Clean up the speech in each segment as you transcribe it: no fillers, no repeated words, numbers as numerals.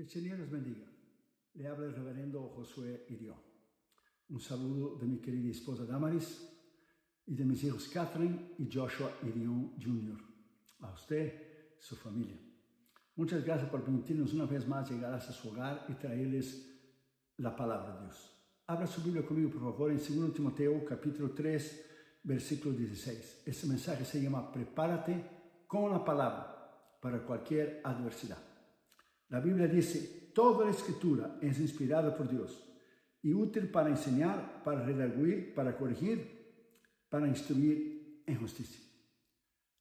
Que el Señor les bendiga. Le habla el reverendo Josué Irió. Un saludo de mi querida esposa Damaris y de mis hijos Catherine y Joshua Irió Jr. A usted, su familia. Muchas gracias por permitirnos una vez más llegar hasta su hogar y traerles la palabra de Dios. Abra su Biblia conmigo, por favor, en 2 Timoteo, capítulo 3, versículo 16. Este mensaje se llama Prepárate con la palabra para cualquier adversidad. La Biblia dice, toda la escritura es inspirada por Dios y útil para enseñar, para redarguir, para corregir, para instruir en justicia.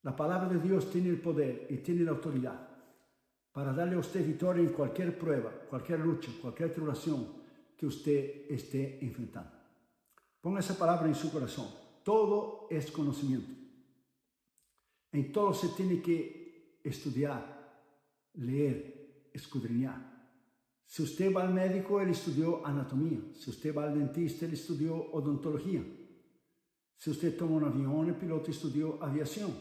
La palabra de Dios tiene el poder y tiene la autoridad para darle a usted victoria en cualquier prueba, cualquier lucha, cualquier tribulación que usted esté enfrentando. Ponga esa palabra en su corazón. Todo es conocimiento. En todo se tiene que estudiar, leer, escudriñar. Si usted va al médico, él estudió anatomía. Si usted va al dentista, él estudió odontología. Si usted toma un avión, el piloto estudió aviación.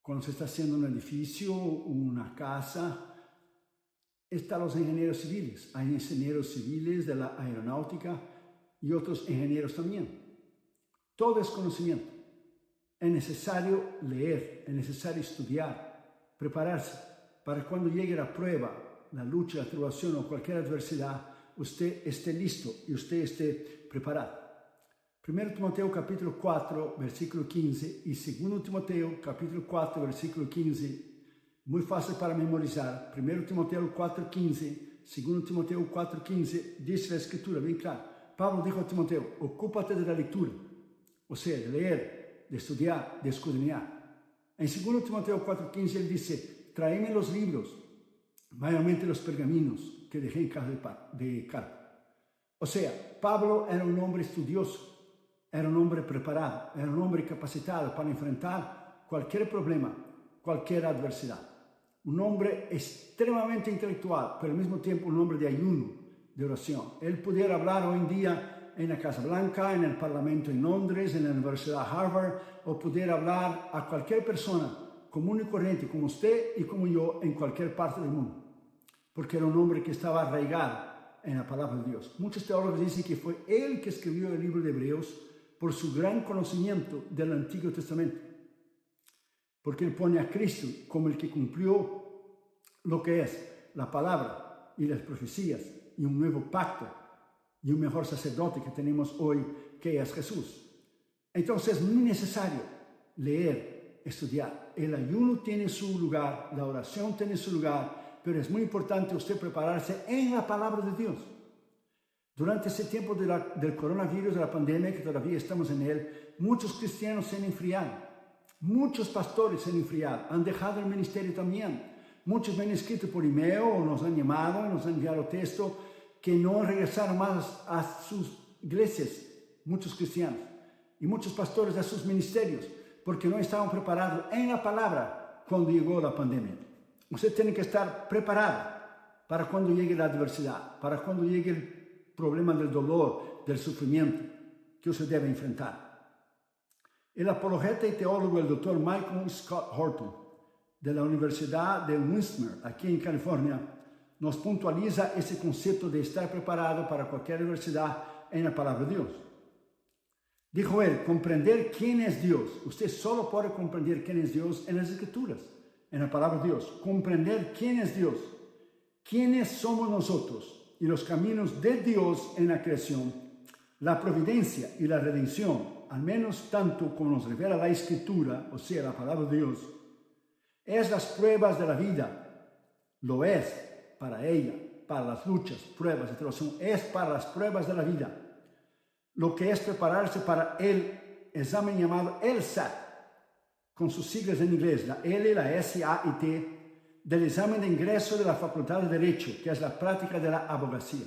Cuando se está haciendo un edificio, una casa, están los ingenieros civiles. Hay ingenieros civiles de la aeronáutica y otros ingenieros también. Todo es conocimiento. Es necesario leer, es necesario estudiar, prepararse para cuando llegue la prueba, la lucha, la tribulación o cualquier adversidad, usted esté listo y usted esté preparado. 1 Timoteo capítulo 4, versículo 15 y 2 Timoteo capítulo 4, versículo 15, muy fácil para memorizar. 1 Timoteo 4, 15, 2 Timoteo 4, 15, dice la escritura bien clara. Pablo dijo a Timoteo, ocúpate de la lectura, o sea, de leer, de estudiar, de escudriñar. En 2 Timoteo 4, 15 él dice, tráeme los libros, mayormente los pergaminos que dejé en casa de Carpo. O sea, Pablo era un hombre estudioso, era un hombre preparado, era un hombre capacitado para enfrentar cualquier problema, cualquier adversidad. Un hombre extremadamente intelectual, pero al mismo tiempo un hombre de ayuno, de oración. Él pudiera hablar hoy en día en la Casa Blanca, en el Parlamento en Londres, en la Universidad Harvard, o pudiera hablar a cualquier persona común y corriente, como usted y como yo, en cualquier parte del mundo. Porque era un hombre que estaba arraigado en la palabra de Dios. Muchos teólogos dicen que fue él que escribió el libro de Hebreos por su gran conocimiento del Antiguo Testamento. Porque él pone a Cristo como el que cumplió lo que es la palabra y las profecías y un nuevo pacto y un mejor sacerdote que tenemos hoy, que es Jesús. Entonces es muy necesario leer, estudiar. El ayuno tiene su lugar, la oración tiene su lugar, pero es muy importante usted prepararse en la palabra de Dios. Durante ese tiempo del coronavirus, de la pandemia, que todavía estamos en él, muchos cristianos se han enfriado, muchos pastores se han enfriado, han dejado el ministerio también. Muchos me han escrito por email o nos han llamado, nos han enviado texto que no regresaron más a sus iglesias, muchos cristianos, y muchos pastores a sus ministerios, porque no estaban preparados en la palabra cuando llegó la pandemia. Usted tiene que estar preparado para cuando llegue la adversidad, para cuando llegue el problema del dolor, del sufrimiento que usted debe enfrentar. El apologeta y teólogo, el doctor Michael Scott Horton, de la Universidad de Windsor, aquí en California, nos puntualiza ese concepto de estar preparado para cualquier adversidad en la palabra de Dios. Dijo él, comprender quién es Dios. Usted solo puede comprender quién es Dios en las Escrituras, en la palabra de Dios. Comprender quién es Dios, quiénes somos nosotros y los caminos de Dios en la creación, la providencia y la redención, al menos tanto como nos revela la Escritura, o sea, la palabra de Dios, es las pruebas de la vida. Lo es para ella, para las luchas, pruebas de tribulación, es para las pruebas de la vida. Lo que es prepararse para el examen llamado LSAT, con sus siglas en inglés, la L, la S, A y T, del examen de ingreso de la Facultad de Derecho, que es la práctica de la abogacía.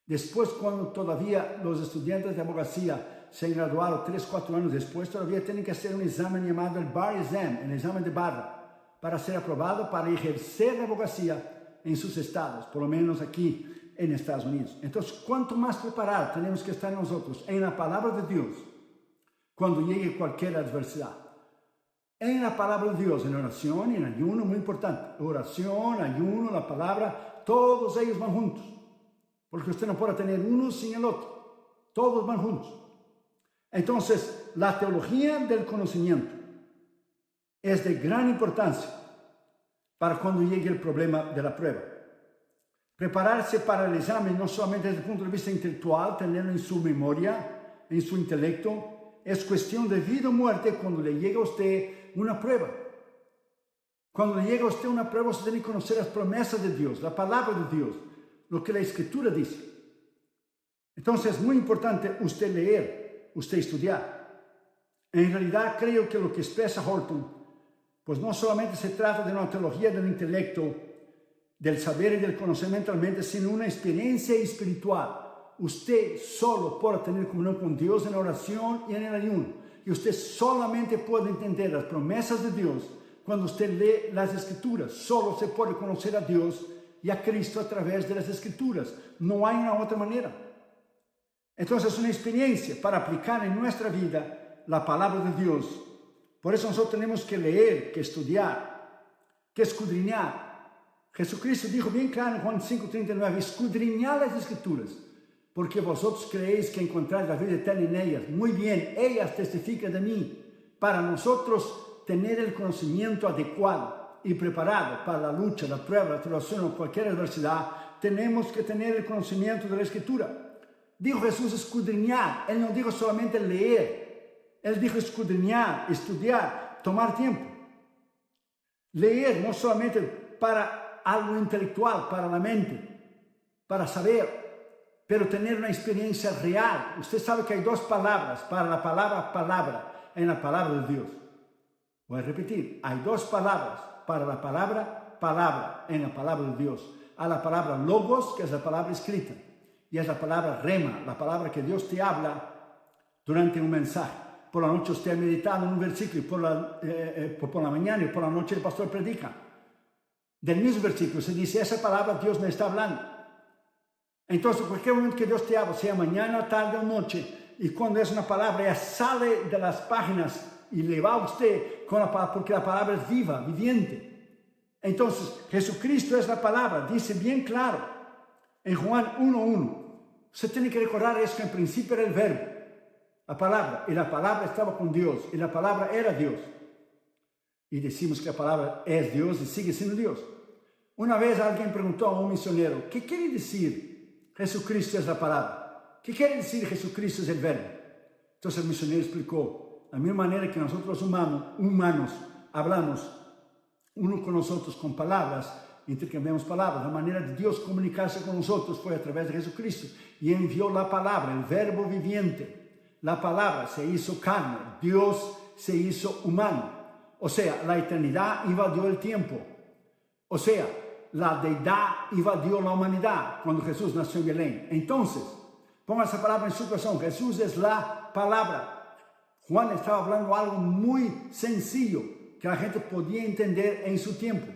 Después, cuando todavía los estudiantes de abogacía se han graduado 3-4 años después, todavía tienen que hacer un examen llamado el Bar Exam, el examen de barra, para ser aprobado para ejercer la abogacía en sus estados, por lo menos aquí en Estados Unidos. Entonces, cuanto más preparados tenemos que estar nosotros en la palabra de Dios cuando llegue cualquier adversidad. en la palabra de Dios, en oración y en ayuno, muy importante. Oración, ayuno, la palabra, todos ellos van juntos. Porque usted no puede tener uno sin el otro. Todos van juntos. Entonces, la teología del conocimiento es de gran importancia para cuando llegue el problema de la prueba. Prepararse para el examen, no solamente desde el punto de vista intelectual, tenerlo en su memoria, en su intelecto, es cuestión de vida o muerte cuando le llega a usted una prueba. Cuando le llega a usted una prueba, usted tiene que conocer las promesas de Dios, la palabra de Dios, lo que la Escritura dice. Entonces es muy importante usted leer, usted estudiar. En realidad creo que lo que expresa Horton, pues no solamente se trata de una teología del intelecto, del saber y del conocimiento mentalmente, sino una experiencia espiritual. Usted solo puede tener comunión con Dios en la oración y en el ayuno. Y usted solamente puede entender las promesas de Dios cuando usted lee las Escrituras. Solo se puede conocer a Dios y a Cristo a través de las Escrituras. No hay una otra manera. Entonces es una experiencia para aplicar en nuestra vida la palabra de Dios. Por eso nosotros tenemos que leer, que estudiar, que escudriñar. Jesucristo dijo bien claro en Juan 5:39, escudriñad las Escrituras, porque vosotros creéis que encontráis la vida eterna en ellas. Muy bien, ellas testifican de mí. Para nosotros tener el conocimiento adecuado y preparado para la lucha, la prueba, la tribulación o cualquier adversidad, tenemos que tener el conocimiento de la Escritura. Dijo Jesús escudriñar, Él no dijo solamente leer, Él dijo escudriñar, estudiar, tomar tiempo. Leer no solamente para algo intelectual, para la mente, para saber, pero tener una experiencia real. Usted sabe que hay dos palabras para la palabra palabra en la palabra de Dios. Voy a repetir, hay dos palabras para la palabra palabra en la palabra de Dios. Hay la palabra logos, que es la palabra escrita, y es la palabra rema, la palabra que Dios te habla durante un mensaje. Por la noche usted ha meditado en un versículo, y por la mañana y por la noche el pastor predica. Del mismo versículo se dice, esa palabra Dios me está hablando. Entonces, en cualquier momento que Dios te habla, sea mañana, tarde o noche, y cuando es una palabra, ella sale de las páginas y le va a usted con la palabra, porque la palabra es viva, viviente. Entonces, Jesucristo es la palabra, dice bien claro, en Juan 1:1. Usted tiene que recordar eso, que en principio era el verbo, la palabra, y la palabra estaba con Dios, y la palabra era Dios. Y decimos que la palabra es Dios y sigue siendo Dios. Una vez alguien preguntó a un misionero, ¿qué quiere decir Jesucristo es la palabra? ¿Qué quiere decir Jesucristo es el verbo? Entonces el misionero explicó, la misma manera que nosotros los humanos hablamos uno con nosotros con palabras, intercambiamos palabras, la manera de Dios comunicarse con nosotros fue a través de Jesucristo, y envió la palabra, el verbo viviente. La palabra se hizo carne, Dios se hizo humano. O sea, la eternidad invadió el tiempo. O sea, la deidad invadió la humanidad cuando Jesús nació en Belén. Entonces, ponga esa palabra en su corazón. Jesús es la palabra. Juan estaba hablando algo muy sencillo que la gente podía entender en su tiempo.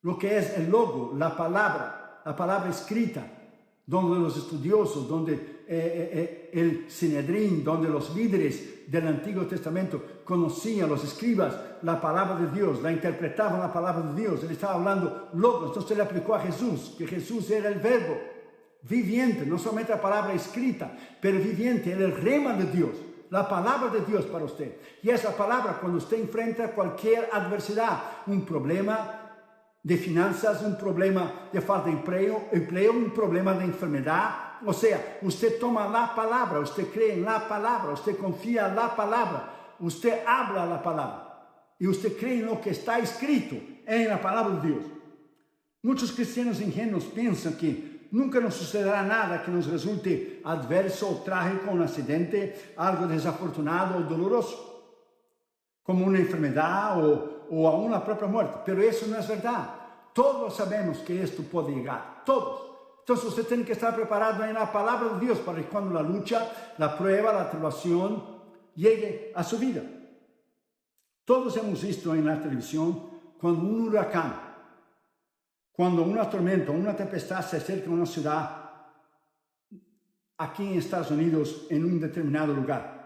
Lo que es el logo, la palabra escrita, donde los estudiosos, donde el Sinedrín, donde los líderes del Antiguo Testamento conocían, los escribas, la palabra de Dios, la interpretaban la palabra de Dios. Él estaba hablando logos, entonces le aplicó a Jesús, que Jesús era el verbo viviente, no solamente la palabra escrita, pero viviente, era el rema de Dios, la palabra de Dios para usted. Y esa palabra cuando usted enfrenta cualquier adversidad, un problema de finanzas, un problema de falta de empleo, un problema de enfermedad. O sea, usted toma la palabra, usted cree en la palabra, usted confía en la palabra, usted habla la palabra y usted cree en lo que está escrito en la palabra de Dios. Muchos cristianos ingenuos piensan que nunca nos sucederá nada que nos resulte adverso o trágico, un accidente, algo desafortunado o doloroso, como una enfermedad o aún la propia muerte. Pero eso no es verdad. Todos sabemos que esto puede llegar, todos. Entonces usted tiene que estar preparado en la palabra de Dios para que cuando la lucha, la prueba, la tribulación llegue a su vida. Todos hemos visto en la televisión cuando un huracán, cuando una tormenta, una tempestad se acerca a una ciudad aquí en Estados Unidos en un determinado lugar.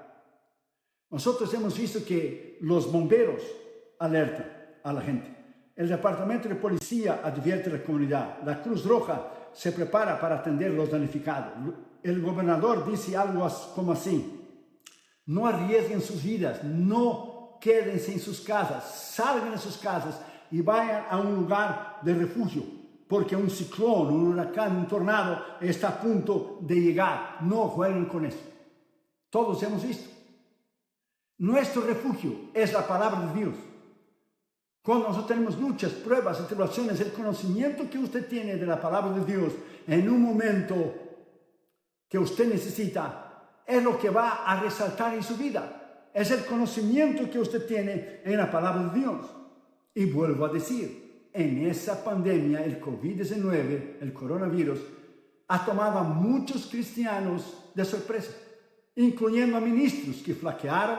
Nosotros hemos visto que los bomberos alertan a la gente. El departamento de policía advierte a la comunidad. La Cruz Roja se prepara para atender a los damnificados. El gobernador dice algo como así: no arriesguen sus vidas, no quédense en sus casas, salgan de sus casas y vayan a un lugar de refugio, porque un ciclón, un huracán, un tornado está a punto de llegar. No jueguen con eso. Todos hemos visto. Nuestro refugio es la palabra de Dios. Cuando nosotros tenemos luchas, pruebas, tribulaciones, el conocimiento que usted tiene de la palabra de Dios en un momento que usted necesita es lo que va a resaltar en su vida. Es el conocimiento que usted tiene en la palabra de Dios. Y vuelvo a decir, en esa pandemia, el COVID-19, el coronavirus, ha tomado a muchos cristianos de sorpresa, incluyendo a ministros que flaquearon,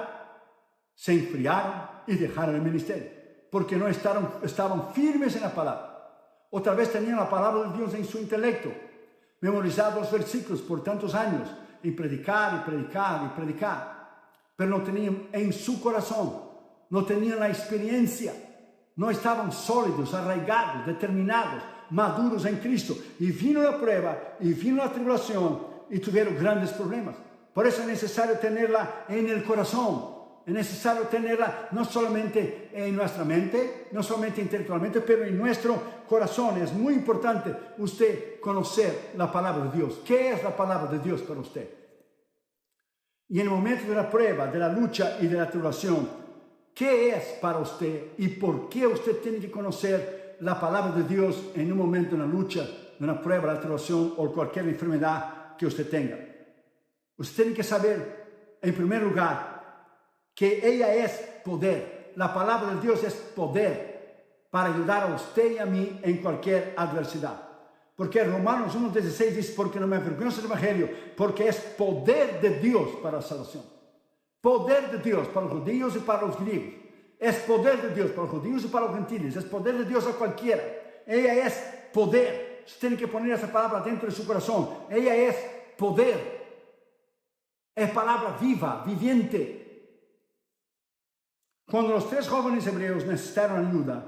se enfriaron y dejaron el ministerio, porque no estaban firmes en la palabra. Otra vez tenían la palabra de Dios en su intelecto, memorizados los versículos por tantos años, y predicar, pero no tenían en su corazón, no tenían la experiencia, no estaban sólidos, arraigados, determinados, maduros en Cristo. Y vino la prueba, y vino la tribulación, y tuvieron grandes problemas. Por eso es necesario tenerla en el corazón. Es necesario tenerla no solamente en nuestra mente, no solamente intelectualmente, pero en nuestro corazón. Es muy importante usted conocer la palabra de Dios. ¿Qué es la palabra de Dios para usted? Y en el momento de la prueba, de la lucha y de la tribulación, ¿qué es para usted y por qué usted tiene que conocer la palabra de Dios en un momento de una lucha, de una prueba, de la tribulación o cualquier enfermedad que usted tenga? Usted tiene que saber, en primer lugar, que ella es poder. La palabra de Dios es poder para ayudar a usted y a mí en cualquier adversidad. Porque Romanos 1:16 dice: porque no me avergüenzo del evangelio, porque es poder de Dios para la salvación. Poder de Dios para los judíos y para los griegos. Es poder de Dios para los judíos y para los gentiles. Es poder de Dios a cualquiera. Ella es poder. Usted tiene que poner esa palabra dentro de su corazón. Ella es poder. Es palabra viva, viviente. Cuando los 3 jóvenes hebreos necesitaron ayuda,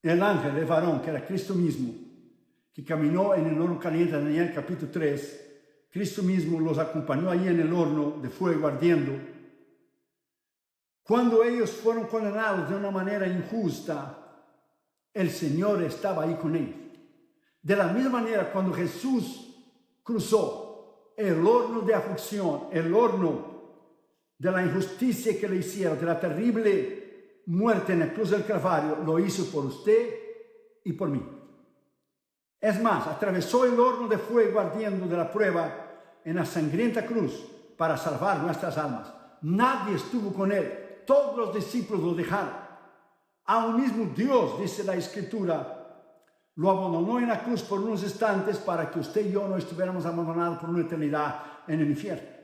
el ángel, el varón, que era Cristo mismo, que caminó en el horno caliente en Daniel capítulo 3, Cristo mismo los acompañó ahí en el horno de fuego ardiendo. Cuando ellos fueron condenados de una manera injusta, el Señor estaba ahí con ellos. De la misma manera, cuando Jesús cruzó el horno de aflicción, el horno de la injusticia que le hicieron, de la terrible muerte en la cruz del Calvario, lo hizo por usted y por mí. Es más, atravesó el horno de fuego ardiendo de la prueba en la sangrienta cruz para salvar nuestras almas. Nadie estuvo con él. Todos los discípulos lo dejaron. Aún mismo Dios, dice la Escritura, lo abandonó en la cruz por unos instantes para que usted y yo no estuviéramos abandonados por una eternidad en el infierno.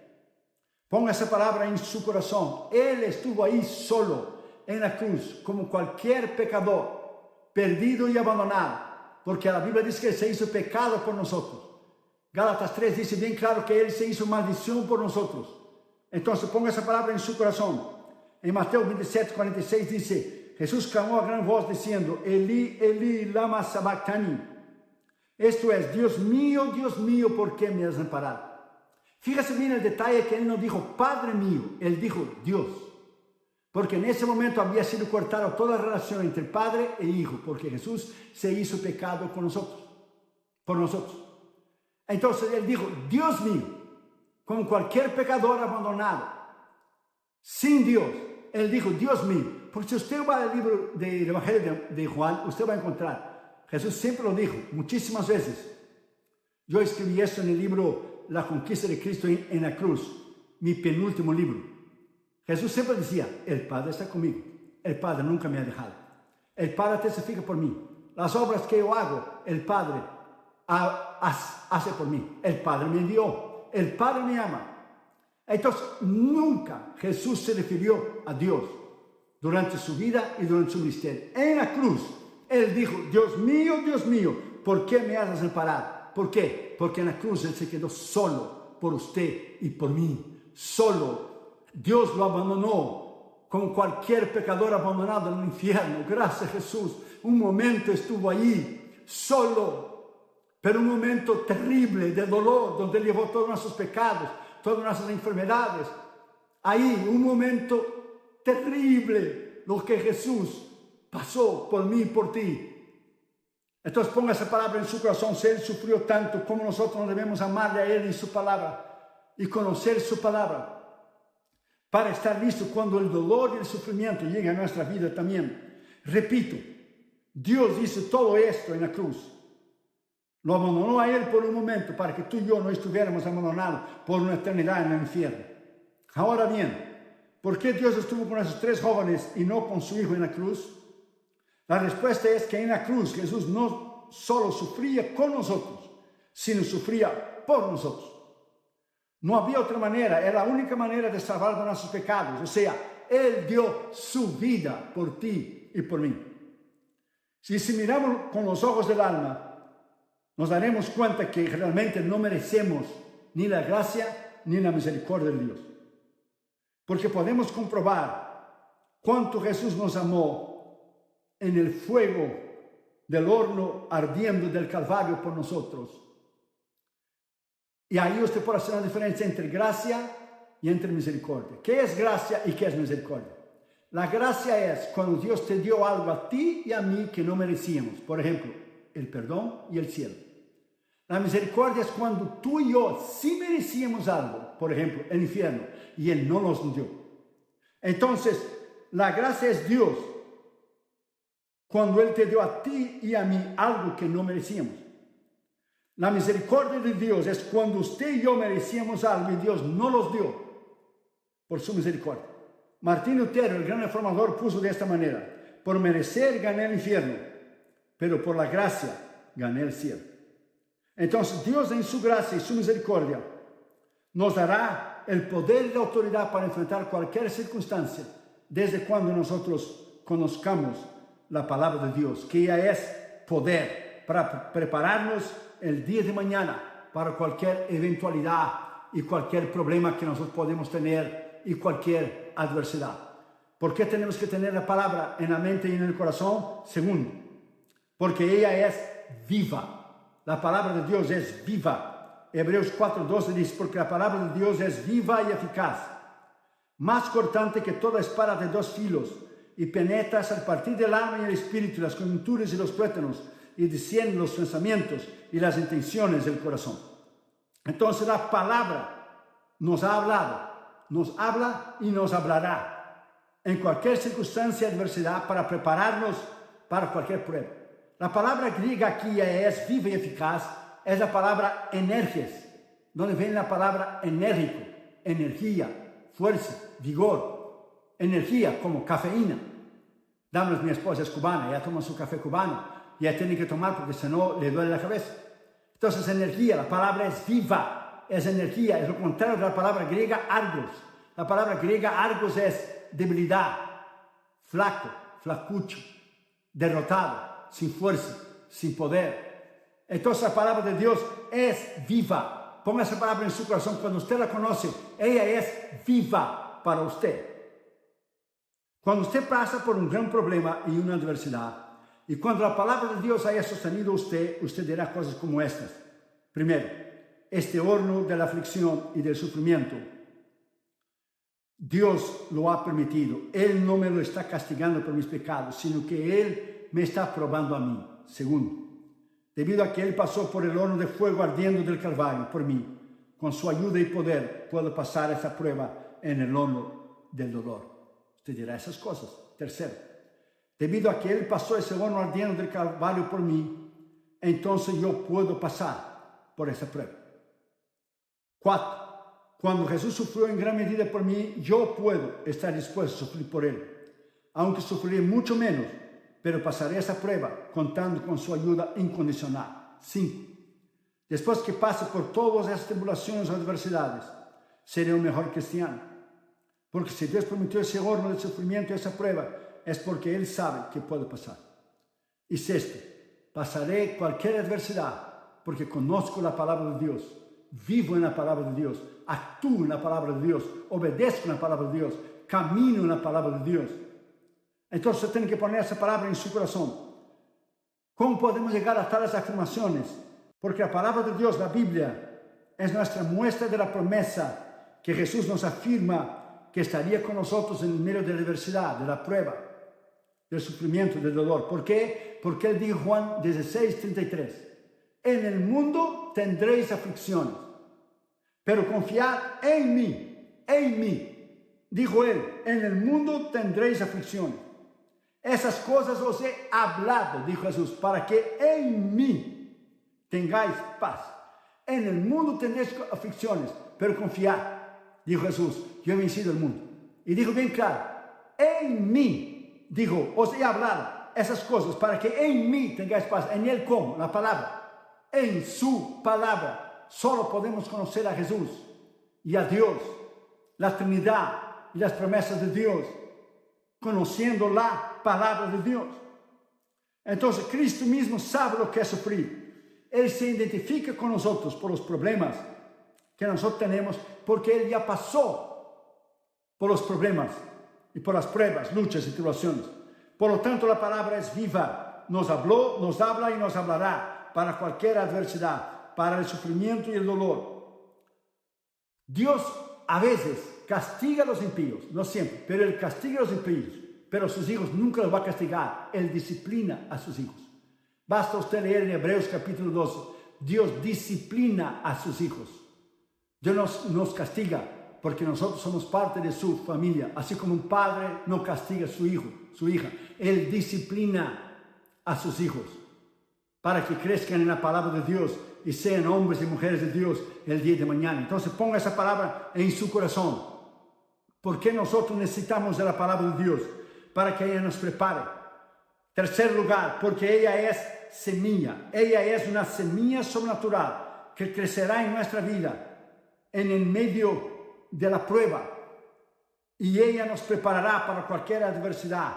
Ponga esa palabra en su corazón. Él estuvo ahí solo en la cruz, como cualquier pecador, perdido y abandonado, porque la Biblia dice que se hizo pecado por nosotros. Gálatas 3 dice bien claro que Él se hizo maldición por nosotros. Entonces ponga esa palabra en su corazón. En Mateo 27:46 dice: Jesús clamó a gran voz diciendo: Elí, Elí, lama sabactani. Esto es: Dios mío, ¿por qué me has desamparado? Fíjese bien el detalle que Él no dijo Padre mío, Él dijo Dios. Porque en ese momento había sido cortada toda relación entre Padre e Hijo, porque Jesús se hizo pecado con nosotros, por nosotros. Entonces Él dijo: Dios mío, como cualquier pecador abandonado, sin Dios. Él dijo: Dios mío. Porque si usted va al libro del Evangelio de Juan, usted va a encontrar, Jesús siempre lo dijo, muchísimas veces. Yo escribí esto en el libro La conquista de Cristo en la cruz, mi penúltimo libro. Jesús siempre decía: el Padre está conmigo, el Padre nunca me ha dejado, el Padre testifica por mí, las obras que yo hago, el Padre hace por mí, el Padre me envió, el Padre me ama. Entonces nunca Jesús se refirió a Dios durante su vida y durante su ministerio. En la cruz Él dijo: Dios mío, ¿por qué me has desamparado? ¿Por qué? Porque en la cruz Él se quedó solo por usted y por mí, solo. Dios lo abandonó como cualquier pecador abandonado en el infierno. Gracias, Jesús. Un momento estuvo allí, solo, pero un momento terrible de dolor, donde llevó todos nuestros pecados, todas nuestras enfermedades. Ahí, un momento terrible, lo que Jesús pasó por mí y por ti. Entonces ponga esa palabra en su corazón. Si Él sufrió tanto, como nosotros nos debemos amarle a Él y su palabra y conocer su palabra para estar listo cuando el dolor y el sufrimiento lleguen a nuestra vida también. Repito, Dios hizo todo esto en la cruz. Lo abandonó a Él por un momento para que tú y yo no estuviéramos abandonados por una eternidad en el infierno. Ahora bien, ¿por qué Dios estuvo con esos 3 jóvenes y no con su hijo en la cruz? La respuesta es que en la cruz Jesús no solo sufría con nosotros, sino sufría por nosotros. No había otra manera, era la única manera de salvar de nuestros pecados. O sea, Él dio su vida por ti y por mí. Si miramos con los ojos del alma, nos daremos cuenta que realmente no merecemos ni la gracia ni la misericordia de Dios. Porque podemos comprobar cuánto Jesús nos amó en el fuego del horno ardiendo del Calvario por nosotros. Y ahí usted puede hacer una diferencia entre gracia y entre misericordia. ¿Qué es gracia y qué es misericordia? La gracia es cuando Dios te dio algo a ti y a mí que no merecíamos. Por ejemplo, el perdón y el cielo. La misericordia es cuando tú y yo sí merecíamos algo. Por ejemplo, el infierno. Y Él no nos dio. Entonces, la gracia es Dios cuando Él te dio a ti y a mí algo que no merecíamos. La misericordia de Dios es cuando usted y yo merecíamos algo y Dios no los dio por su misericordia. Martín Lutero, el gran reformador, puso de esta manera: por merecer gané el infierno, pero por la gracia gané el cielo. Entonces Dios, en su gracia y su misericordia, nos dará el poder y la autoridad para enfrentar cualquier circunstancia desde cuando nosotros conozcamos la palabra de Dios, que ya es poder para prepararnos el día de mañana para cualquier eventualidad y cualquier problema que nosotros podemos tener y cualquier adversidad. ¿Por qué tenemos que tener la palabra en la mente y en el corazón? Segundo, porque ella es viva. La palabra de Dios es viva. Hebreos 4:12 dice: porque la palabra de Dios es viva y eficaz, más cortante que toda espada de 2 filos, y penetra hasta el partir del alma y el espíritu, las coyunturas y los tuétanos, y discierne los pensamientos y las intenciones del corazón. Entonces la palabra nos ha hablado, nos habla y nos hablará en cualquier circunstancia y adversidad para prepararnos para cualquier prueba. La palabra griega aquí es viva y eficaz, es la palabra energias, donde viene la palabra enérgico, energía, fuerza, vigor, energía como cafeína. Damos, mi esposa es cubana, ella toma su café cubano, y ella tiene que tomar porque si no le duele la cabeza. Entonces energía, la palabra es viva, es energía, es lo contrario de la palabra griega argos. La palabra griega argos es debilidad, flaco, flacucho, derrotado, sin fuerza, sin poder. Entonces la palabra de Dios es viva. Ponga esa palabra en su corazón. Cuando usted la conoce, ella es viva para usted. Cuando usted pasa por un gran problema y una adversidad, y cuando la palabra de Dios haya sostenido a usted, usted dirá cosas como estas. Primero, este horno de la aflicción y del sufrimiento, Dios lo ha permitido. Él no me lo está castigando por mis pecados, sino que Él me está probando a mí. Segundo, debido a que Él pasó por el horno de fuego ardiendo del Calvario por mí, con su ayuda y poder puedo pasar esa prueba en el horno del dolor. Usted dirá esas cosas. Tercero, debido a que Él pasó ese horno ardiendo del Calvario por mí, entonces yo puedo pasar por esa prueba. 4. Cuando Jesús sufrió en gran medida por mí, yo puedo estar dispuesto a sufrir por Él. Aunque sufriré mucho menos, pero pasaré esa prueba contando con su ayuda incondicional. 5. Después que pase por todas esas tribulaciones o adversidades, seré un mejor cristiano. Porque si Dios permitió ese horno de sufrimiento y esa prueba, es porque Él sabe que puede pasar. Y 6. Pasaré cualquier adversidad porque conozco la palabra de Dios. vivo en la palabra de Dios, actúo en la palabra de Dios, obedezco en la palabra de Dios, camino en la palabra de Dios. Entonces usted tiene que poner esa palabra en su corazón. ¿Cómo podemos llegar a tales afirmaciones? Porque la palabra de Dios, la Biblia, es nuestra muestra de la promesa que Jesús nos afirma que estaría con nosotros en medio de la adversidad, de la prueba, del sufrimiento, del dolor. ¿Por qué? Porque Él dijo, Juan 16:33, en el mundo tendréis aflicciones, pero confiad en mí, dijo Él, en el mundo tendréis aflicciones. Esas cosas os he hablado, dijo Jesús, para que en mí tengáis paz. En el mundo tendréis aflicciones, pero confiad, dijo Jesús, yo he vencido el mundo. Y dijo bien claro, en mí, dijo, os he hablado esas cosas para que en mí tengáis paz. En Él, ¿cómo? La palabra. En su palabra. Solo podemos conocer a Jesús y a Dios, la Trinidad y las promesas de Dios, conociendo la palabra de Dios. Entonces Cristo mismo sabe lo que es sufrir. Él se identifica con nosotros por los problemas que nosotros tenemos, porque Él ya pasó por los problemas y por las pruebas, luchas y tribulaciones. Por lo tanto, la palabra es viva. Nos habló, nos habla y nos hablará para cualquier adversidad, para el sufrimiento y el dolor. Dios a veces castiga a los impíos, no siempre, pero Él castiga a los impíos, pero a sus hijos nunca los va a castigar. Él disciplina a sus hijos. Basta usted leer en Hebreos capítulo 12, Dios disciplina a sus hijos. Dios nos castiga porque nosotros somos parte de su familia, así como un padre no castiga a su hijo, su hija. Él disciplina a sus hijos para que crezcan en la palabra de Dios y sean hombres y mujeres de Dios el día de mañana. Entonces ponga esa palabra en su corazón. Porque nosotros necesitamos de la palabra de Dios para que ella nos prepare. Tercer lugar, porque ella es semilla. Ella es una semilla sobrenatural que crecerá en nuestra vida en el medio de la prueba. Y ella nos preparará para cualquier adversidad.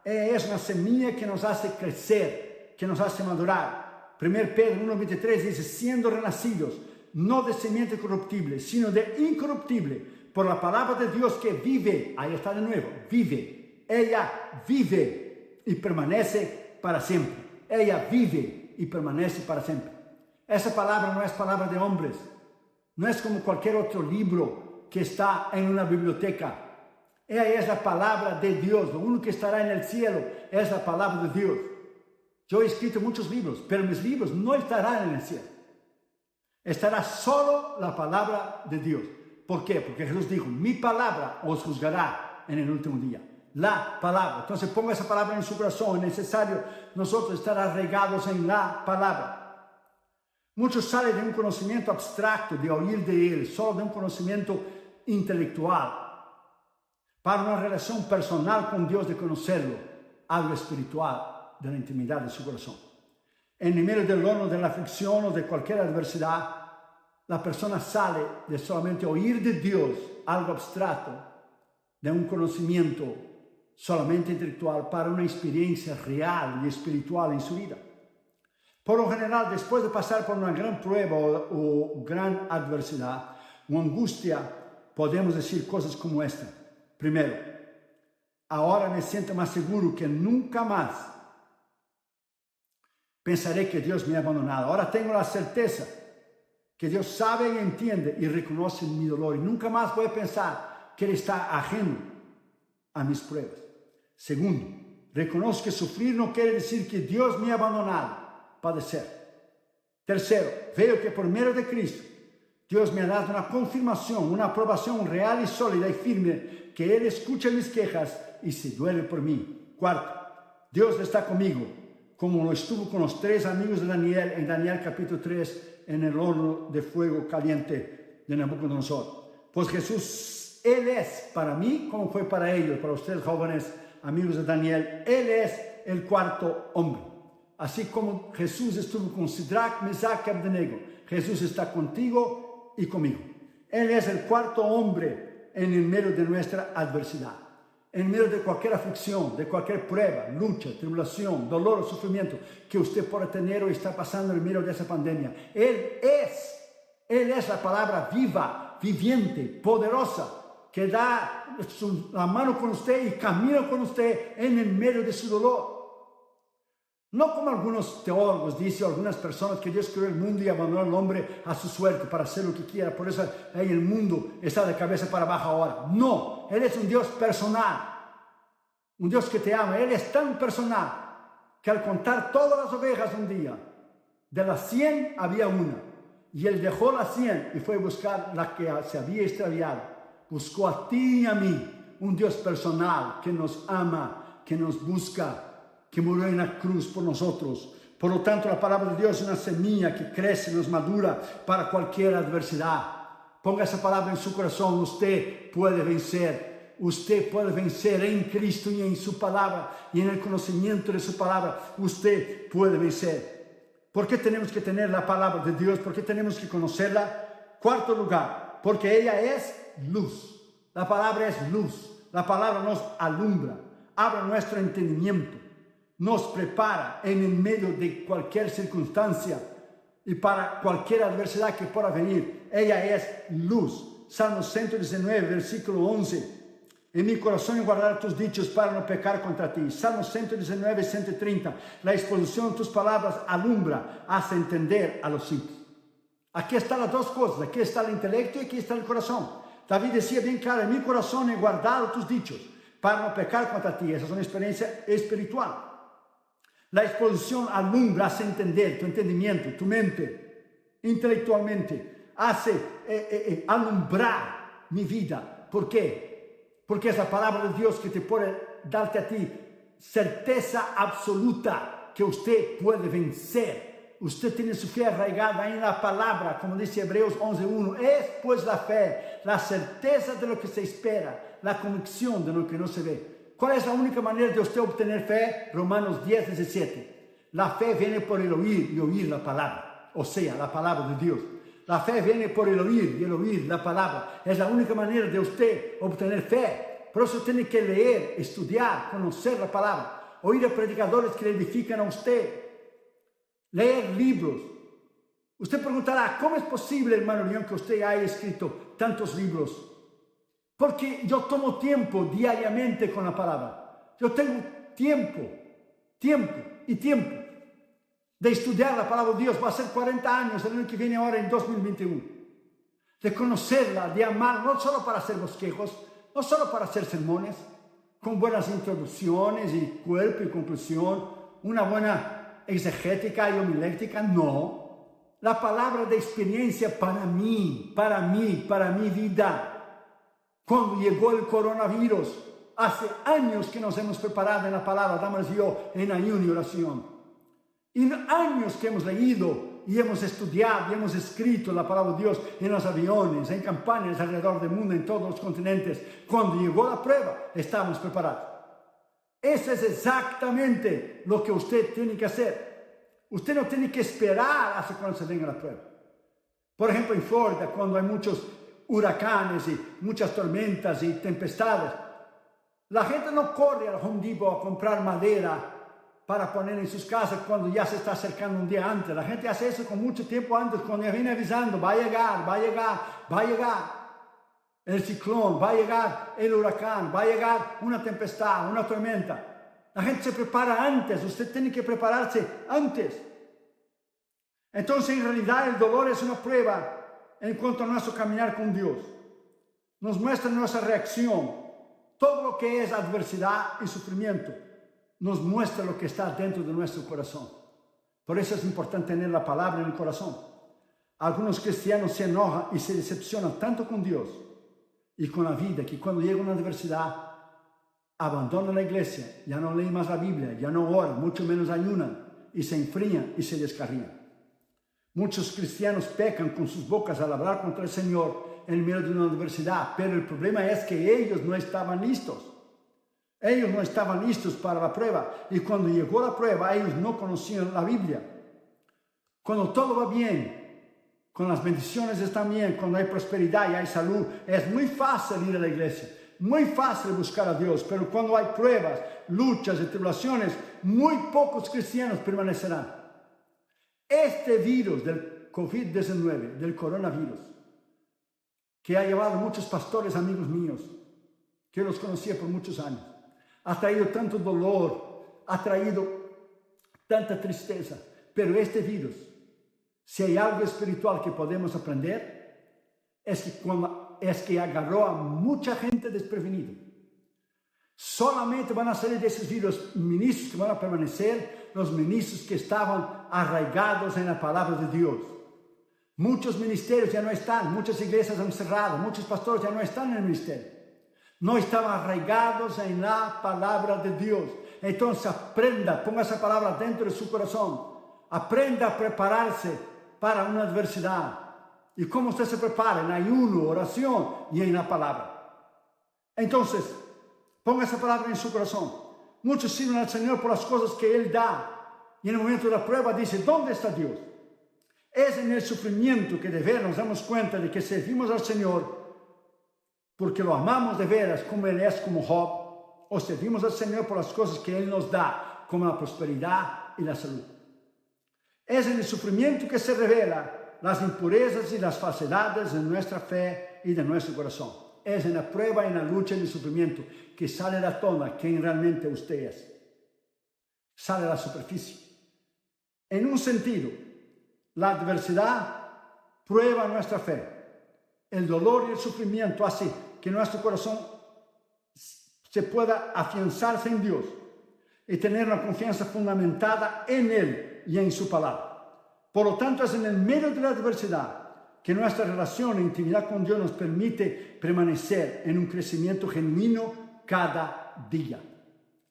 Ella es una semilla que nos hace crecer, que nos hace madurar. 1 Pedro 1:23 dice, siendo renacidos, no de simiente corruptible, sino de incorruptible, por la palabra de Dios que vive. Ahí está de nuevo, vive. Ella vive y permanece para siempre. Ella vive y permanece para siempre. Esa palabra no es palabra de hombres. No es como cualquier otro libro que está en una biblioteca. Ella es la palabra de Dios. Lo único que estará en el cielo es la palabra de Dios. Yo he escrito muchos libros, pero mis libros no estarán en el cielo. Estará solo la palabra de Dios. ¿Por qué? Porque Jesús dijo, mi palabra os juzgará en el último día. La palabra. Entonces ponga esa palabra en su corazón. Es necesario nosotros estar arraigados en la palabra. Muchos salen de un conocimiento abstracto, de oír de Él, solo de un conocimiento intelectual, para una relación personal con Dios, de conocerlo, algo espiritual, de la intimidad de su corazón. En el medio del horno de la aflicción o de cualquier adversidad, la persona sale de solamente oír de Dios, algo abstracto, de un conocimiento solamente intelectual, para una experiencia real y espiritual en su vida. Por lo general, después de pasar por una gran prueba o gran adversidad o angustia, podemos decir cosas como esta. Primero, ahora me siento más seguro que nunca más. Pensaré que Dios me ha abandonado. Ahora tengo la certeza que Dios sabe y entiende y reconoce mi dolor. Y nunca más voy a pensar que Él está ajeno a mis pruebas. Segundo, reconozco que sufrir no quiere decir que Dios me ha abandonado. Padecer. Tercero, veo que por medio de Cristo Dios me ha dado una confirmación, una aprobación real y sólida y firme, que Él escucha mis quejas y se duele por mí. Cuarto, Dios está conmigo, como lo estuvo con los 3 amigos de Daniel en Daniel capítulo 3, en el horno de fuego caliente de Nabucodonosor. Pues Jesús, Él es para mí como fue para ellos, para ustedes jóvenes amigos de Daniel. Él es el cuarto hombre. Así como Jesús estuvo con Sidrac, Mesac y Abednego, Jesús está contigo y conmigo. Él es el cuarto hombre en el medio de nuestra adversidad. En medio de cualquier aflicción, de cualquier prueba, lucha, tribulación, dolor o sufrimiento que usted pueda tener o está pasando en medio de esa pandemia. Él es Él es la palabra viva, viviente, poderosa, que da la mano con usted y camina con usted en el medio de su dolor. No como algunos teólogos dicen, algunas personas, que Dios creó el mundo y abandonó al hombre a su suerte para hacer lo que quiera. Por eso ahí el mundo está de cabeza para abajo ahora. No, Él es un Dios personal. Un Dios que te ama. Él es tan personal que al contar todas las ovejas un día, de las 100 había una. Y Él dejó las 100 y fue a buscar la que se había extraviado. Buscó a ti y a mí. Un Dios personal que nos ama, que nos busca, que murió en la cruz por nosotros. Por lo tanto, la palabra de Dios es una semilla que crece, nos madura para cualquier adversidad. Ponga esa palabra en su corazón. Usted puede vencer. Usted puede vencer en Cristo y en su palabra y en el conocimiento de su palabra. Usted puede vencer. ¿Por qué tenemos que tener la palabra de Dios? ¿Por qué tenemos que conocerla? Cuarto lugar, porque ella es luz. La palabra es luz. La palabra nos alumbra, abre nuestro entendimiento, nos prepara en el medio de cualquier circunstancia y para cualquier adversidad que pueda venir. Ella es luz. Salmo 119, versículo 11. En mi corazón guardar tus dichos para no pecar contra ti. Salmo 119, 130. La exposición de tus palabras alumbra, hace entender a los simples. Aquí están las dos cosas. Aquí está el intelecto y aquí está el corazón. David decía bien claro, en mi corazón he guardado tus dichos para no pecar contra ti. Esa es una experiencia espiritual. La exposición alumbra, hace entender tu entendimiento, tu mente, intelectualmente. Hace alumbrar mi vida. ¿Por qué? Porque es la palabra de Dios que te puede darte a ti certeza absoluta que usted puede vencer. Usted tiene su fe arraigada en la palabra, como dice Hebreos 11:1. Es pues la fe, la certeza de lo que se espera, la convicción de lo que no se ve. ¿Cuál es la única manera de usted obtener fe? Romanos 10:17. La fe viene por el oír y oír la palabra, o sea, la palabra de Dios. La fe viene por el oír y el oír la palabra. Es la única manera de usted obtener fe. Por eso tiene que leer, estudiar, conocer la palabra. Oír a predicadores que le edifican a usted. Leer libros. Usted preguntará, ¿cómo es posible, hermano León, que usted haya escrito tantos libros? Porque yo tomo tiempo diariamente con la palabra. Yo tengo tiempo de estudiar la palabra de Dios. Va a ser 40 años el año que viene ahora en 2021. De conocerla, de amar, no solo para hacer bosquejos, no solo para hacer sermones, con buenas introducciones y cuerpo y conclusión, una buena exegética y homilética, no. La palabra de experiencia para mí, para mi vida. Cuando llegó el coronavirus, hace años que nos hemos preparado en la palabra, Damaris y yo, en ayuno y oración. Y años que hemos leído y hemos estudiado y hemos escrito la palabra de Dios en los aviones, en campañas alrededor del mundo, en todos los continentes. Cuando llegó la prueba, estábamos preparados. Eso es exactamente lo que usted tiene que hacer. Usted no tiene que esperar hasta cuando se venga la prueba. Por ejemplo, en Florida, cuando hay muchos huracanes y muchas tormentas y tempestades, la gente no corre al Home Depot a comprar madera para poner en sus casas cuando ya se está acercando un día antes. La gente hace eso con mucho tiempo antes, cuando ya viene avisando, va a llegar el ciclón, va a llegar el huracán, va a llegar una tempestad, una tormenta. La gente se prepara antes, usted tiene que prepararse antes. Entonces, en realidad, el dolor es una prueba en cuanto a nuestro caminar con Dios. Nos muestra nuestra reacción. Todo lo que es adversidad y sufrimiento nos muestra lo que está dentro de nuestro corazón. Por eso es importante tener la palabra en el corazón. Algunos cristianos se enojan y se decepcionan tanto con Dios y con la vida que cuando llega una adversidad abandonan la iglesia, ya no leen más la Biblia, ya no oran, mucho menos ayunan y se enfrían y se descarrían. Muchos cristianos pecan con sus bocas al hablar contra el Señor en medio de una adversidad, pero el problema es que ellos no estaban listos. Ellos no estaban listos para la prueba y cuando llegó la prueba ellos no conocían la Biblia. Cuando todo va bien, cuando las bendiciones están bien, cuando hay prosperidad y hay salud, es muy fácil ir a la iglesia, muy fácil buscar a Dios, pero cuando hay pruebas, luchas y tribulaciones, muy pocos cristianos permanecerán. Este virus del COVID-19, del coronavirus, que ha llevado a muchos pastores amigos míos, que los conocía por muchos años. Ha traído tanto dolor, ha traído tanta tristeza, pero este virus, si hay algo espiritual que podemos aprender, es que agarró a mucha gente desprevenida. Solamente van a salir de esos virus ministros que van a permanecer, los ministros que estaban arraigados en la palabra de Dios. Muchos ministerios ya no están, muchas iglesias han cerrado, muchos pastores ya no están en el ministerio. No estaban arraigados en la palabra de Dios. Entonces aprenda, ponga esa palabra dentro de su corazón. Aprenda a prepararse para una adversidad. ¿Y cómo usted se prepara? En ayuno, oración y en la palabra. Entonces, ponga esa palabra en su corazón. Muchos sirven al Señor por las cosas que Él da. Y en el momento de la prueba dice, ¿dónde está Dios? Es en el sufrimiento que de veras nos damos cuenta de que servimos al Señor porque lo amamos de veras como Él es, como Job, o servimos al Señor por las cosas que Él nos da, como la prosperidad y la salud. Es en el sufrimiento que se revela las impurezas y las falsedades de nuestra fe y de nuestro corazón. Es en la prueba, en la lucha, en el sufrimiento que sale a la tona quién realmente usted es. Sale a la superficie. En un sentido, la adversidad prueba nuestra fe. El dolor y el sufrimiento hace que nuestro corazón se pueda afianzarse en Dios y tener una confianza fundamentada en Él y en su palabra. Por lo tanto, es en el medio de la adversidad que nuestra relación e intimidad con Dios nos permite permanecer en un crecimiento genuino cada día.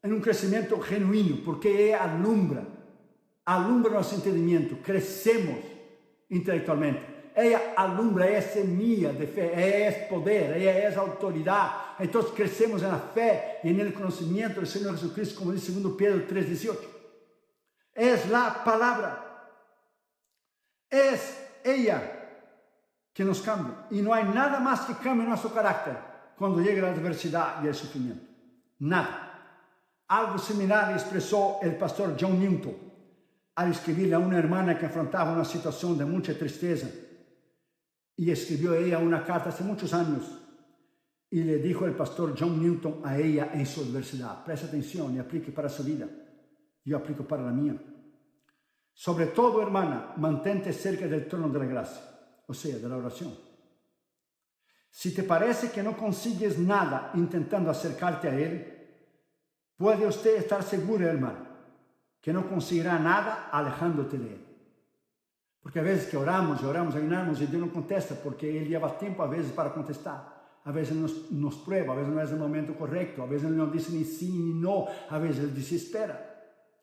En un crecimiento genuino, porque alumbra nuestro entendimiento, crecemos intelectualmente. Ella alumbra, es semilla de fe, ella es poder, ella es autoridad. Entonces crecemos en la fe y en el conocimiento del Señor Jesucristo, como dice 2 Pedro 3:18. Es la palabra, es ella que nos cambia. Y no hay nada más que cambie nuestro carácter cuando llega la adversidad y el sufrimiento. Nada. Algo similar expresó el pastor John Newton al escribirle a una hermana que enfrentaba una situación de mucha tristeza. Y escribió ella una carta hace muchos años y le dijo el pastor John Newton a ella en su adversidad: presta atención y aplique para su vida. Yo aplico para la mía. Sobre todo, hermana, mantente cerca del trono de la gracia, o sea, de la oración. Si te parece que no consigues nada intentando acercarte a Él, puede usted estar segura, hermana, que no conseguirá nada alejándote de Él. Porque a veces que oramos, ayunamos y Dios no contesta porque Él lleva tiempo a veces para contestar. A veces nos prueba, a veces no es el momento correcto, a veces Él no dice ni sí ni no, a veces Él dice espera.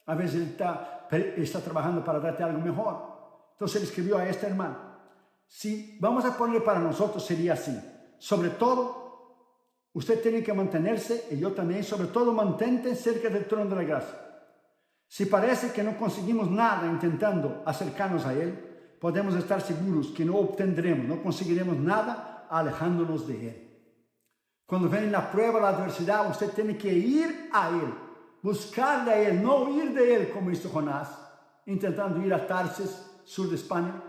A veces Él está trabajando para darte algo mejor. Entonces Él escribió a esta hermana: si vamos a poner para nosotros sería así. Sobre todo, usted tiene que mantenerse, y yo también, sobre todo mantente cerca del trono de la gracia. Si parece que no conseguimos nada intentando acercarnos a Él, podemos estar seguros que no obtendremos, no conseguiremos nada alejándonos de Él. Cuando viene la prueba, la adversidad, usted tiene que ir a Él, buscarle a Él, no huir de Él como hizo Jonás, intentando ir a Tarsis, sur de España.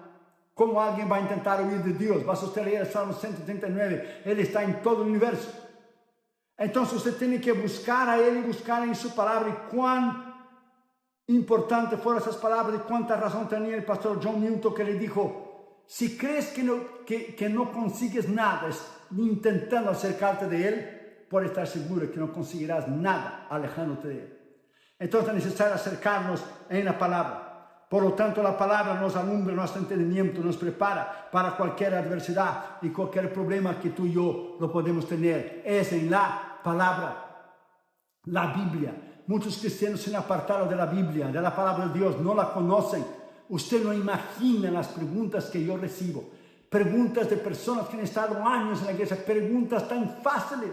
¿Cómo alguien va a intentar huir de Dios? Vas a usted leer el Salmo 139, Él está en todo el universo. Entonces usted tiene que buscar a Él y buscar en su palabra. Y cuán importante fueron esas palabras y cuánta razón tenía el pastor John Newton, que le dijo: si crees que no consigues nada intentando acercarte de Él, puedes estar seguro que no conseguirás nada alejándote de Él. Entonces es necesario acercarnos en la palabra. Por lo tanto, la palabra nos alumbra nuestro entendimiento, nos prepara para cualquier adversidad y cualquier problema que tú y yo lo podemos tener. Es en la palabra, la Biblia. Muchos cristianos se han apartado de la Biblia, de la palabra de Dios, no la conocen. Usted no imagina las preguntas que yo recibo. Preguntas de personas que han estado años en la iglesia, preguntas tan fáciles.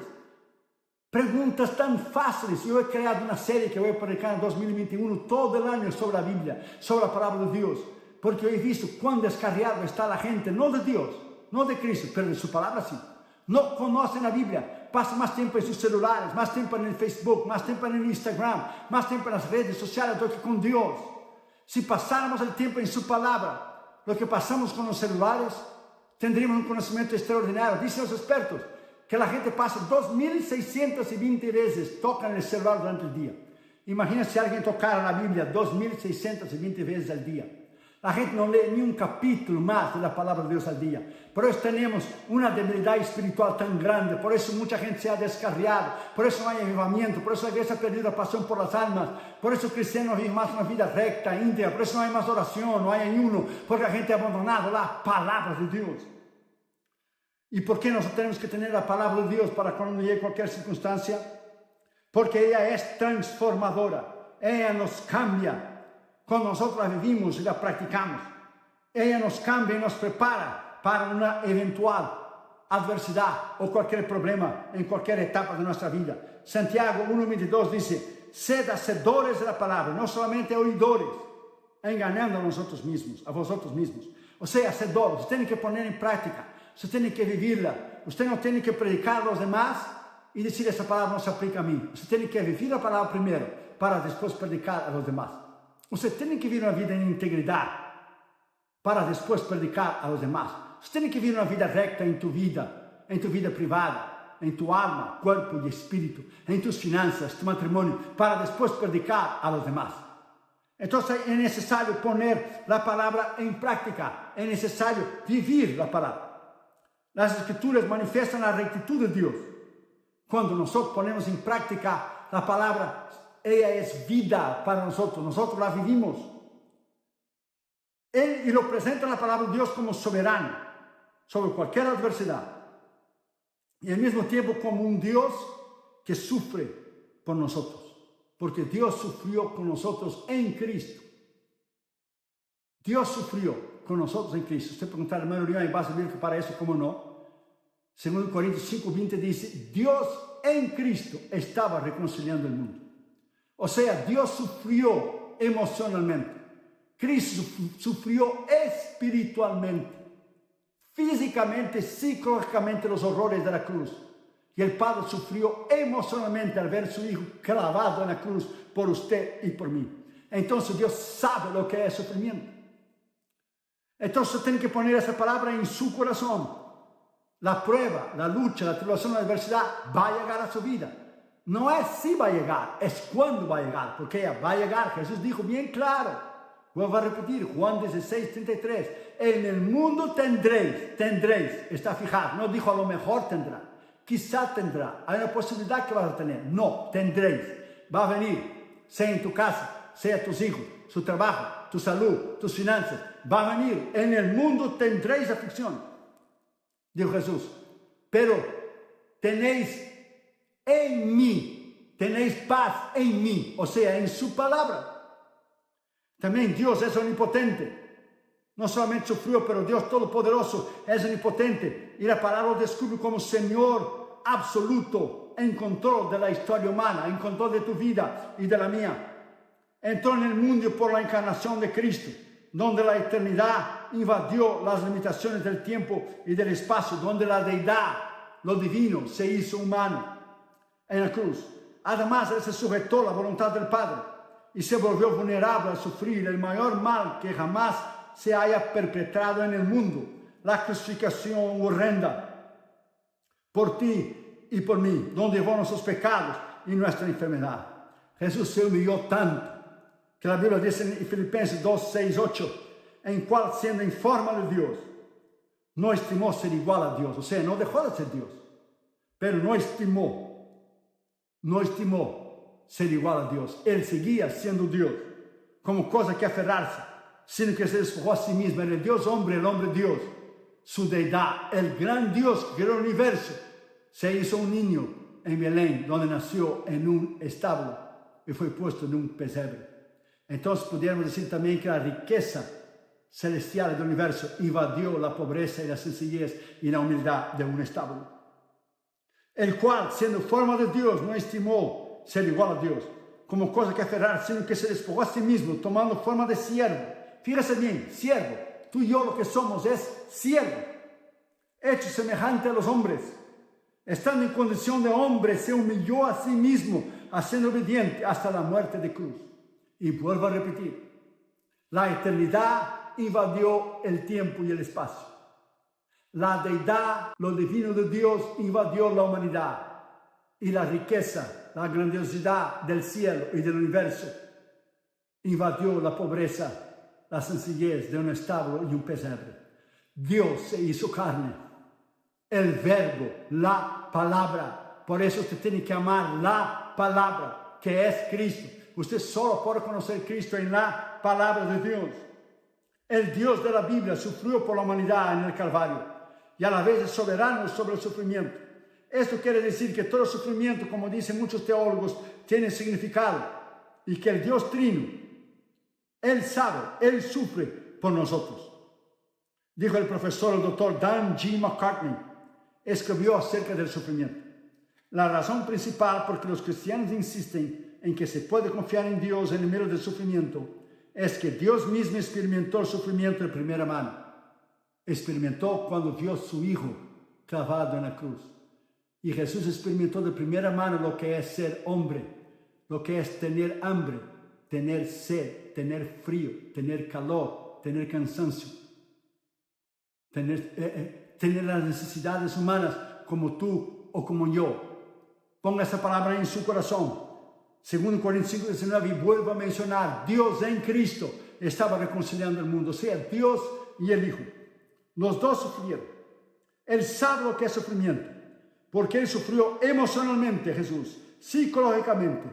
Preguntas tan fáciles. Yo he creado una serie que voy a predicar en 2021 todo el año sobre la Biblia, sobre la palabra de Dios. Porque he visto cuán descarriado está la gente, no de Dios, no de Cristo, pero de su palabra sí. No conocen la Biblia, pasan más tiempo en sus celulares, más tiempo en el Facebook, más tiempo en el Instagram, más tiempo en las redes sociales do que con Dios. Si pasáramos el tiempo en su palabra, lo que pasamos con los celulares, tendríamos un conocimiento extraordinario. Dicen los expertos que la gente pasa 2.620 veces, tocan el celular durante el día. Imagina si alguien tocara la Biblia 2.620 veces al día. La gente no lee ni un capítulo más de la palabra de Dios al día. Por eso tenemos una debilidad espiritual tan grande. Por eso mucha gente se ha descarriado. Por eso no hay avivamiento. Por eso la iglesia ha perdido la pasión por las almas. Por eso el cristiano vive más una vida recta, íntegra. Por eso no hay más oración, no hay ayuno. Porque la gente ha abandonado la palabra de Dios. ¿Y por qué nosotros tenemos que tener la palabra de Dios para cuando llegue cualquier circunstancia? Porque ella es transformadora. Ella nos cambia. Cuando nosotros la vivimos y la practicamos, ella nos cambia y nos prepara para una eventual adversidad o cualquier problema en cualquier etapa de nuestra vida. Santiago 1:22 dice, sed hacedores de la palabra, no solamente oidores, engañando a nosotros mismos, a vosotros mismos. O sea, hacedores, usted tiene que poner en práctica, usted tiene que vivirla, usted no tiene que predicar a los demás y decir esa palabra no se aplica a mí. Usted tiene que vivir la palabra primero para después predicar a los demás. Usted tiene que vivir una vida en integridad para después predicar a los demás. Usted tiene que vivir una vida recta en tu vida privada, en tu alma, cuerpo y espíritu, en tus finanzas, tu matrimonio, para después predicar a los demás. Entonces es necesario poner la palabra en práctica, es necesario vivir la palabra. Las escrituras manifiestan la rectitud de Dios. Cuando nosotros ponemos en práctica la palabra, ella es vida para nosotros, nosotros la vivimos. Él y lo presenta la palabra de Dios como soberano sobre cualquier adversidad. Y al mismo tiempo como un Dios que sufre por nosotros. Porque Dios sufrió con nosotros en Cristo. Dios sufrió con nosotros en Cristo. Usted pregunta, hermano Urián, ¿y vas a ver que para eso cómo no? Según Corintios 5:20 dice, Dios en Cristo estaba reconciliando el mundo. O sea, Dios sufrió emocionalmente. Cristo sufrió espiritualmente, físicamente, psicológicamente los horrores de la cruz. Y el Padre sufrió emocionalmente al ver a su Hijo clavado en la cruz por usted y por mí. Entonces Dios sabe lo que es sufrimiento. Entonces tiene que poner esa palabra en su corazón. La prueba, la lucha, la tribulación, la adversidad va a llegar a su vida. No es si va a llegar, es cuándo va a llegar, porque ella va a llegar. Jesús dijo bien claro, vuelvo a repetir, Juan 16:33, en el mundo tendréis, está fijado, no dijo a lo mejor tendrá, quizá tendrá, hay una posibilidad que vas a tener, no, tendréis, va a venir, sea en tu casa, sea tus hijos, su trabajo, tu salud, tus finanzas, va a venir, en el mundo tendréis aflicción, dijo Jesús, pero tenéis en mí, tenéis paz en mí, o sea, en su palabra. También Dios es omnipotente. No solamente sufrió, pero Dios Todopoderoso es omnipotente. Y la palabra lo descubre como Señor absoluto, en control de la historia humana, en control de tu vida y de la mía. Entró en el mundo por la encarnación de Cristo, donde la eternidad invadió las limitaciones del tiempo y del espacio, donde la deidad, lo divino, se hizo humano. En la cruz. Además, él se sujetó a la voluntad del Padre y se volvió vulnerable a sufrir el mayor mal que jamás se haya perpetrado en el mundo, la crucificación horrenda por ti y por mí, donde llevó nuestros pecados y nuestra enfermedad. Jesús se humilló tanto que la Biblia dice en Filipenses 2:6-8, en cual siendo en forma de Dios, no estimó ser igual a Dios, o sea, no dejó de ser Dios, pero no estimó ser igual a Dios. Él seguía siendo Dios, como cosa que aferrarse, sino que se despojó a sí mismo. Era el Dios hombre, el hombre Dios, su deidad, el gran Dios que creó el universo, se hizo un niño en Belén, donde nació en un establo y fue puesto en un pesebre. Entonces pudiéramos decir también que la riqueza celestial del universo invadió la pobreza y la sencillez y la humildad de un establo. El cual, siendo forma de Dios, no estimó ser igual a Dios, como cosa que aferrar, sino que se despojó a sí mismo, tomando forma de siervo. Fíjese bien, siervo. Tú y yo lo que somos es siervo, hecho semejante a los hombres. Estando en condición de hombre, se humilló a sí mismo, haciendo obediente hasta la muerte de cruz. Y vuelvo a repetir, la eternidad invadió el tiempo y el espacio. La deidad, lo divino de Dios invadió la humanidad. Y la riqueza, la grandiosidad del cielo y del universo invadió la pobreza, la sencillez de un establo y un pesebre. Dios se hizo carne. El verbo, la palabra. Por eso usted tiene que amar la palabra, que es Cristo. Usted solo puede conocer a Cristo en la palabra de Dios. El Dios de la Biblia sufrió por la humanidad en el Calvario y a la vez es soberano sobre el sufrimiento. Esto quiere decir que todo sufrimiento, como dicen muchos teólogos, tiene significado y que el Dios Trino, Él sabe, Él sufre por nosotros. Dijo el profesor, el doctor Dan G. McCartney, escribió acerca del sufrimiento. La razón principal por que los cristianos insisten en que se puede confiar en Dios en el medio del sufrimiento es que Dios mismo experimentó el sufrimiento de primera mano. Experimentó cuando vio a su Hijo clavado en la cruz. Y Jesús experimentó de primera mano lo que es ser hombre, lo que es tener hambre, tener sed, tener frío, tener calor, tener cansancio, tener las necesidades humanas como tú o como yo. Ponga esa palabra en su corazón. Según Corintios 5:19, y vuelvo a mencionar, Dios en Cristo estaba reconciliando el mundo, o sea, Dios y el Hijo. Los dos sufrieron. Él sabe lo que es sufrimiento, porque Él sufrió emocionalmente, Jesús, psicológicamente,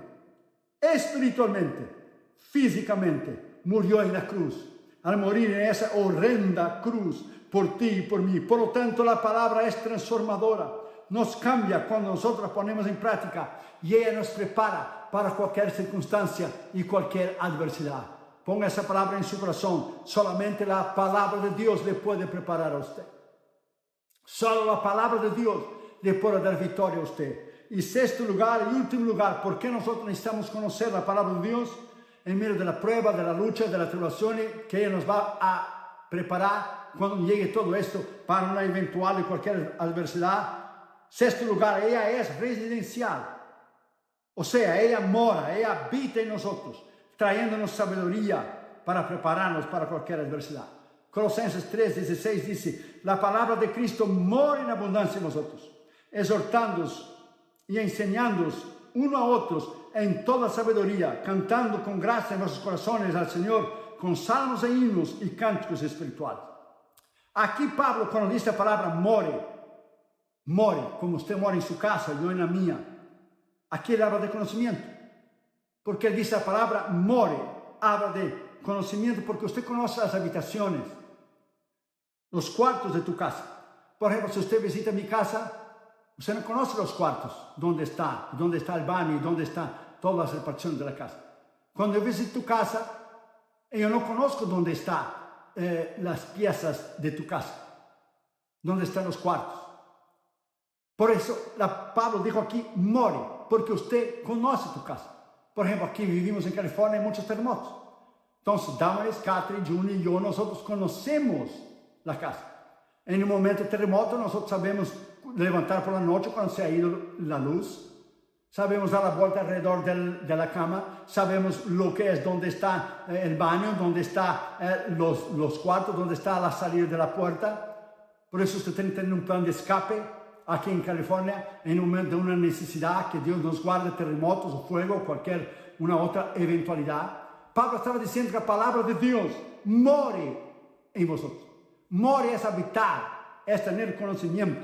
espiritualmente, físicamente, murió en la cruz. Al morir en esa horrenda cruz por ti y por mí. Por lo tanto, la palabra es transformadora. Nos cambia cuando nosotros la ponemos en práctica y ella nos prepara para cualquier circunstancia y cualquier adversidad. Ponga esa palabra en su corazón. Solamente la palabra de Dios le puede preparar a usted. Solo la palabra de Dios le puede dar victoria a usted. Y sexto lugar y último lugar, ¿por qué nosotros necesitamos conocer la palabra de Dios? En medio de la prueba, de la lucha, de la tribulación que ella nos va a preparar cuando llegue todo esto para una eventual y cualquier adversidad. Sexto lugar, ella es residencial. O sea, ella mora, ella habita en nosotros, trayéndonos sabiduría para prepararnos para cualquier adversidad. Colosenses 3:16 dice, la palabra de Cristo mora en abundancia en nosotros, exhortándonos y enseñándonos uno a otros en toda sabiduría, cantando con gracia en nuestros corazones al Señor, con salmos e himnos y cánticos espirituales. Aquí Pablo, cuando dice la palabra more, como usted mora en su casa, yo en la mía. Aquí él habla de conocimiento, porque él dice la palabra more, habla de conocimiento, porque usted conoce las habitaciones, los cuartos de tu casa. Por ejemplo, si usted visita mi casa, usted no conoce los cuartos, dónde está el baño y dónde están todas las reparticiones de la casa. Cuando yo visito tu casa, yo no conozco dónde están las piezas de tu casa, dónde están los cuartos. Por eso Pablo dijo aquí, more, porque usted conoce tu casa. Por ejemplo, aquí vivimos en California, hay muchos terremotos. Entonces, Damaris, Catherine, Junior y yo, nosotros conocemos la casa. En un momento de terremoto, nosotros sabemos levantar por la noche cuando se ha ido la luz. Sabemos dar la vuelta alrededor de la cama. Sabemos lo que es, dónde está el baño, dónde están los cuartos, dónde está la salida de la puerta. Por eso usted tiene que tener un plan de escape. Aquí en California, en un momento de una necesidad, que Dios nos guarde terremotos o fuego o cualquier una otra eventualidad. Pablo estaba diciendo que la palabra de Dios more en vosotros. More es habitar, es tener conocimiento.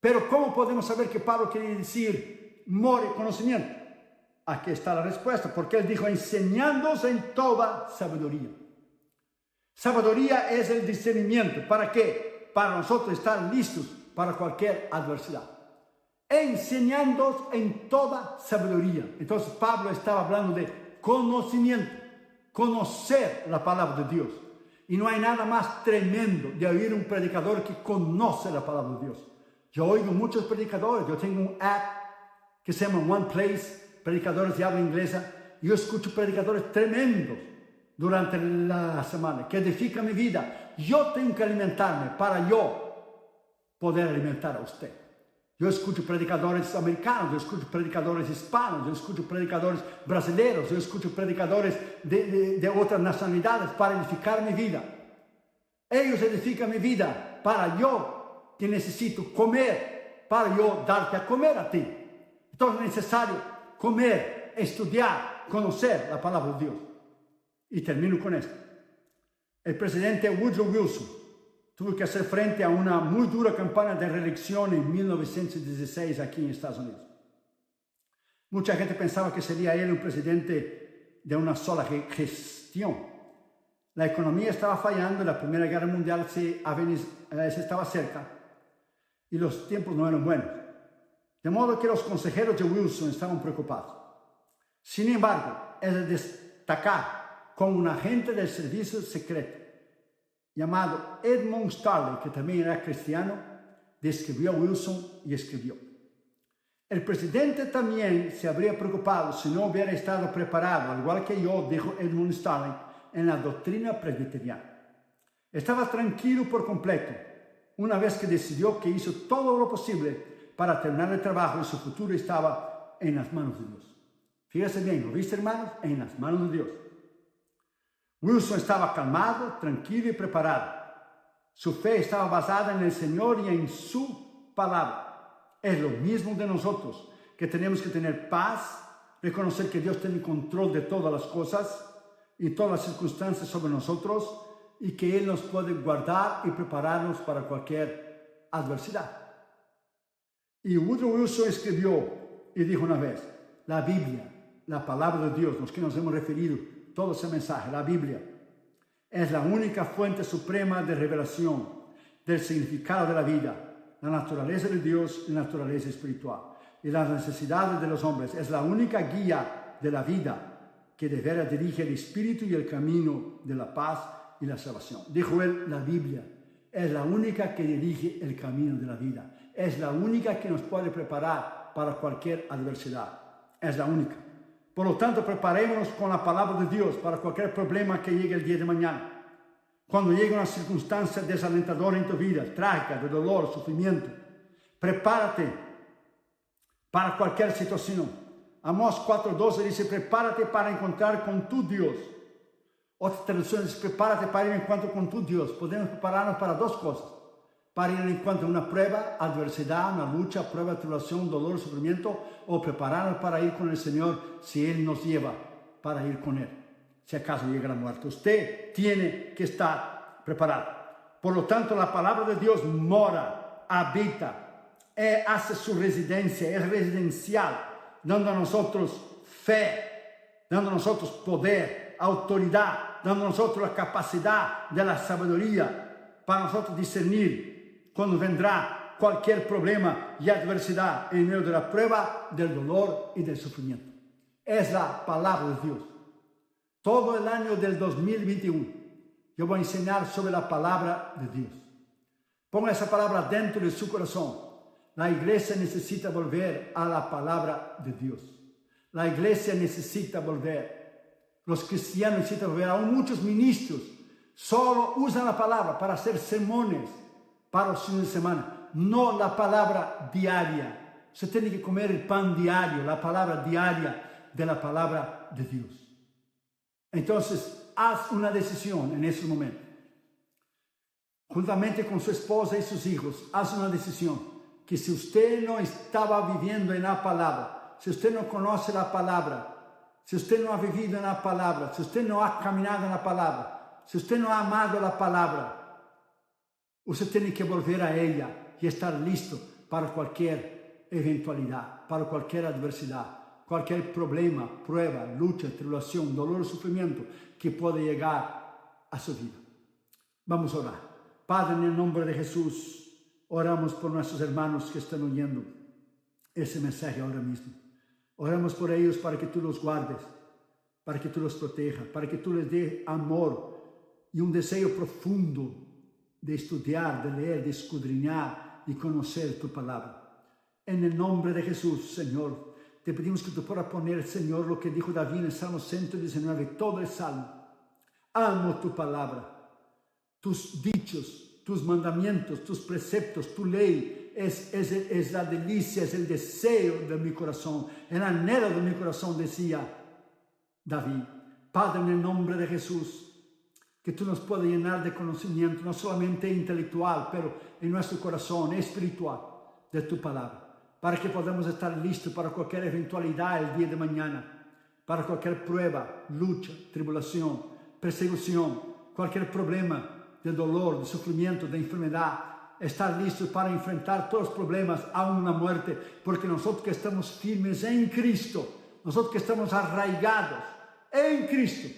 Pero ¿cómo podemos saber que Pablo quiere decir more conocimiento? Aquí está la respuesta, porque él dijo enseñándoos en toda sabiduría. Sabiduría es el discernimiento. ¿Para qué? Para nosotros estar listos para cualquier adversidad. Enseñándoos en toda sabiduría. Entonces Pablo estaba hablando de conocimiento, conocer la palabra de Dios. Y no hay nada más tremendo de oír un predicador que conoce la palabra de Dios. Yo oigo muchos predicadores, yo tengo un app que se llama One Place, predicadores de habla inglesa. Yo escucho predicadores tremendos durante la semana que edifican mi vida. Yo tengo que alimentarme para yo poder alimentar a usted. Yo escucho predicadores americanos, yo escucho predicadores hispanos, yo escucho predicadores brasileños, yo escucho predicadores de otras nacionalidades para edificar mi vida. Ellos edifican mi vida para yo, que necesito comer, para yo darte a comer a ti. Entonces es necesario comer, estudiar, conocer la palabra de Dios. Y termino con esto. El presidente Woodrow Wilson tuvo que hacer frente a una muy dura campaña de reelección en 1916 aquí en Estados Unidos. Mucha gente pensaba que sería él un presidente de una sola gestión. La economía estaba fallando, la Primera Guerra Mundial se estaba cerca y los tiempos no eran buenos. De modo que los consejeros de Wilson estaban preocupados. Sin embargo, es de destacar como un agente del servicio secreto llamado Edmund Starley, que también era cristiano, describió a Wilson y escribió: el presidente también se habría preocupado si no hubiera estado preparado, al igual que yo, dijo Edmund Starley, en la doctrina presbiteriana. Estaba tranquilo por completo, una vez que decidió que hizo todo lo posible para terminar el trabajo y su futuro estaba en las manos de Dios. Fíjese bien, ¿lo viste, hermanos? En las manos de Dios. Wilson estaba calmado, tranquilo y preparado. Su fe estaba basada en el Señor y en su palabra. Es lo mismo de nosotros, que tenemos que tener paz, reconocer que Dios tiene control de todas las cosas y todas las circunstancias sobre nosotros y que Él nos puede guardar y prepararnos para cualquier adversidad. Y Woodrow Wilson escribió y dijo una vez: la Biblia, la palabra de Dios, los que nos hemos referido todo ese mensaje, la Biblia, es la única fuente suprema de revelación del significado de la vida, la naturaleza de Dios y la naturaleza espiritual y las necesidades de los hombres. Es la única guía de la vida que de veras dirige el espíritu y el camino de la paz y la salvación. Dijo él, la Biblia es la única que dirige el camino de la vida. Es la única que nos puede preparar para cualquier adversidad. Es la única. Por lo tanto, preparémonos con la palabra de Dios para cualquier problema que llegue el día de mañana. Cuando llegue una circunstancia desalentadora en tu vida, trágica, de dolor, sufrimiento, prepárate para cualquier situación. Amós 4:12 dice: prepárate para encontrar con tu Dios. Otra traducción dice: prepárate para ir en encuentro con tu Dios. Podemos prepararnos para dos cosas: para ir en encuentro a una prueba, adversidad, una lucha, prueba, tribulación, dolor, sufrimiento, o prepararnos para ir con el Señor si Él nos lleva para ir con Él. Si acaso llega la muerte, usted tiene que estar preparado. Por lo tanto, la palabra de Dios mora, habita, hace su residencia, es residencial, dando a nosotros fe, dando a nosotros poder, autoridad, dando a nosotros la capacidad de la sabiduría para nosotros discernir cuando vendrá cualquier problema y adversidad en medio de la prueba, del dolor y del sufrimiento. Es la palabra de Dios. Todo el año del 2021 yo voy a enseñar sobre la palabra de Dios. Ponga esa palabra dentro de su corazón. La iglesia necesita volver a la palabra de Dios. La iglesia necesita volver. Los cristianos necesitan volver. Aún muchos ministros solo usan la palabra para hacer sermones para los fines de semana. No la palabra diaria. Usted tiene que comer el pan diario, la palabra diaria de la palabra de Dios. Entonces, haz una decisión en ese momento. Juntamente con su esposa y sus hijos, haz una decisión. Que si usted no estaba viviendo en la palabra, si usted no conoce la palabra, si usted no ha vivido en la palabra, si usted no ha caminado en la palabra, si usted no ha amado la palabra, usted tiene que volver a ella y estar listo para cualquier eventualidad, para cualquier adversidad, cualquier problema, prueba, lucha, tribulación, dolor o sufrimiento que pueda llegar a su vida. Vamos a orar. Padre, en el nombre de Jesús, oramos por nuestros hermanos que están oyendo ese mensaje ahora mismo. Oramos por ellos para que tú los guardes, para que tú los protejas, para que tú les des amor y un deseo profundo de estudiar, de leer, de escudriñar y conocer tu palabra. En el nombre de Jesús, Señor, te pedimos que tú puedas poner, Señor, lo que dijo David en el Salmo 119, todo el Salmo. Amo tu palabra, tus dichos, tus mandamientos, tus preceptos, tu ley es la delicia, es el deseo de mi corazón, el anhelo de mi corazón, decía David. Padre, en el nombre de Jesús, que tú nos puedas llenar de conocimiento, no solamente intelectual, pero en nuestro corazón espiritual de tu palabra, para que podamos estar listos para cualquier eventualidad el día de mañana, para cualquier prueba, lucha, tribulación, persecución, cualquier problema de dolor, de sufrimiento, de enfermedad, estar listos para enfrentar todos los problemas, aún una muerte, porque nosotros que estamos firmes en Cristo, nosotros que estamos arraigados en Cristo,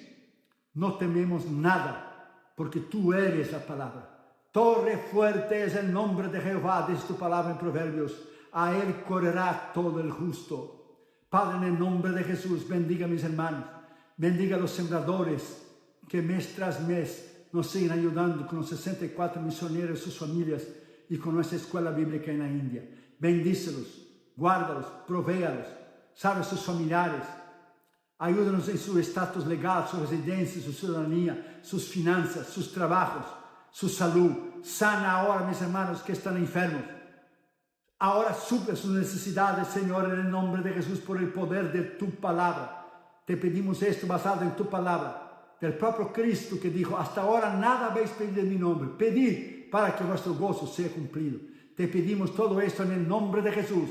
no tememos nada, porque tú eres la palabra. Torre fuerte es el nombre de Jehová, dice tu palabra en Proverbios. A él correrá todo el justo. Padre, en el nombre de Jesús, bendiga a mis hermanos, bendiga a los sembradores que mes tras mes nos siguen ayudando con los 64 misioneros y sus familias y con nuestra escuela bíblica en la India. Bendícelos, guárdalos, provéalos, salve sus familiares. Ayúdanos en su estatus legal, su residencia, su ciudadanía, sus finanzas, sus trabajos, su salud. Sana ahora, mis hermanos que están enfermos. Ahora suple sus necesidades, Señor, en el nombre de Jesús, por el poder de tu palabra. Te pedimos esto basado en tu palabra, del propio Cristo que dijo, hasta ahora nada habéis pedido en mi nombre. Pedid para que vuestro gozo sea cumplido. Te pedimos todo esto en el nombre de Jesús,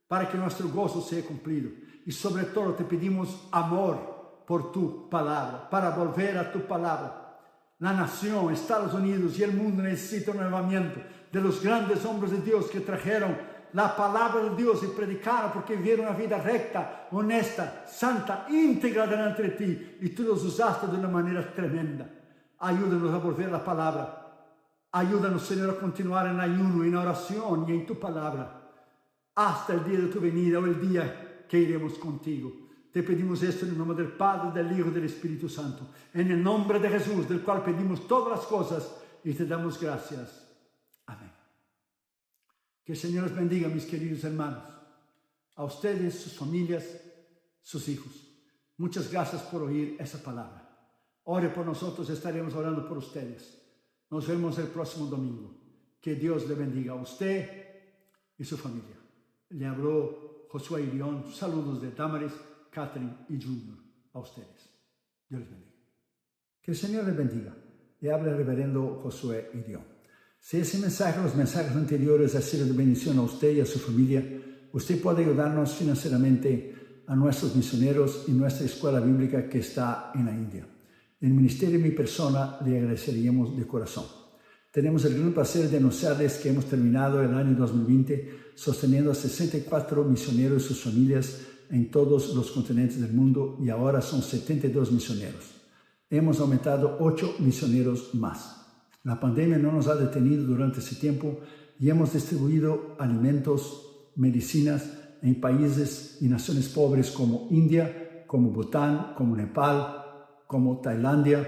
para que nuestro gozo sea cumplido. Y sobre todo te pedimos amor por tu palabra, para volver a tu palabra. La nación, Estados Unidos y el mundo necesitan un avivamiento de los grandes hombres de Dios que trajeron la palabra de Dios y predicaron porque vivieron una vida recta, honesta, santa, íntegra delante de ti. Y tú los usaste de una manera tremenda. Ayúdanos a volver a la palabra. Ayúdanos, Señor, a continuar en ayuno, en oración y en tu palabra, hasta el día de tu venida o el día que iremos contigo. Te pedimos esto en el nombre del Padre, del Hijo y del Espíritu Santo. En el nombre de Jesús, del cual pedimos todas las cosas y te damos gracias. Amén. Que el Señor los bendiga, mis queridos hermanos. A ustedes, sus familias, sus hijos. Muchas gracias por oír esa palabra. Ore por nosotros, estaremos orando por ustedes. Nos vemos el próximo domingo. Que Dios le bendiga a usted y su familia. Le habló Josué Irión. Saludos de Damaris, Catherine y Junior a ustedes. Dios les bendiga. Que el Señor les bendiga. Le habla el reverendo Josué Irión. Si ese mensaje, los mensajes anteriores, ha sido de bendición a usted y a su familia, usted puede ayudarnos financieramente a nuestros misioneros y nuestra escuela bíblica que está en la India. En el ministerio de mi persona le agradeceríamos de corazón. Tenemos el gran placer de anunciarles que hemos terminado el año 2020 sosteniendo a 64 misioneros y sus familias en todos los continentes del mundo y ahora son 72 misioneros. Hemos aumentado 8 misioneros más. La pandemia no nos ha detenido durante ese tiempo y hemos distribuido alimentos, medicinas en países y naciones pobres como India, como Bután, como Nepal, como Tailandia,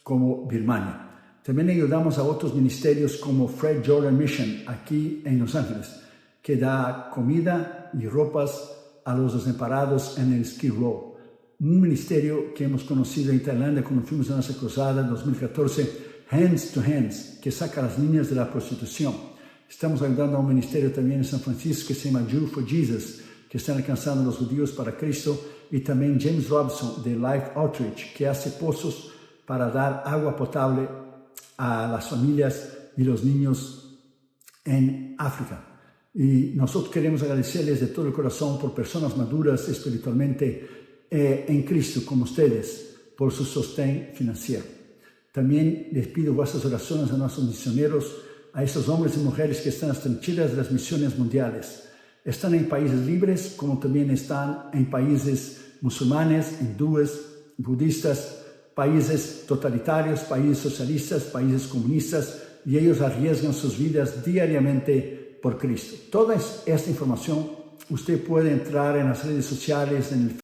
como Birmania. También ayudamos a otros ministerios como Fred Jordan Mission aquí en Los Ángeles, que da comida y ropas a los desamparados en el Skid Row. Un ministerio que hemos conocido en Tailandia cuando fuimos a nuestra cruzada en 2014, Hands to Hands, que saca a las niñas de la prostitución. Estamos ayudando a un ministerio también en San Francisco que se llama Jew for Jesus, que están alcanzando a los judíos para Cristo, y también James Robson de Life Outreach, que hace pozos para dar agua potable a las familias y los niños en África. Y nosotros queremos agradecerles de todo el corazón por personas maduras espiritualmente en Cristo como ustedes, por su sostén financiero. También les pido vuestras oraciones a nuestros misioneros, a esos hombres y mujeres que están en las trincheras de las misiones mundiales. Están en países libres, como también están en países musulmanes, hindúes, budistas, países totalitarios, países socialistas, países comunistas, y ellos arriesgan sus vidas diariamente por Cristo. Toda esta información usted puede entrar en las redes sociales, en el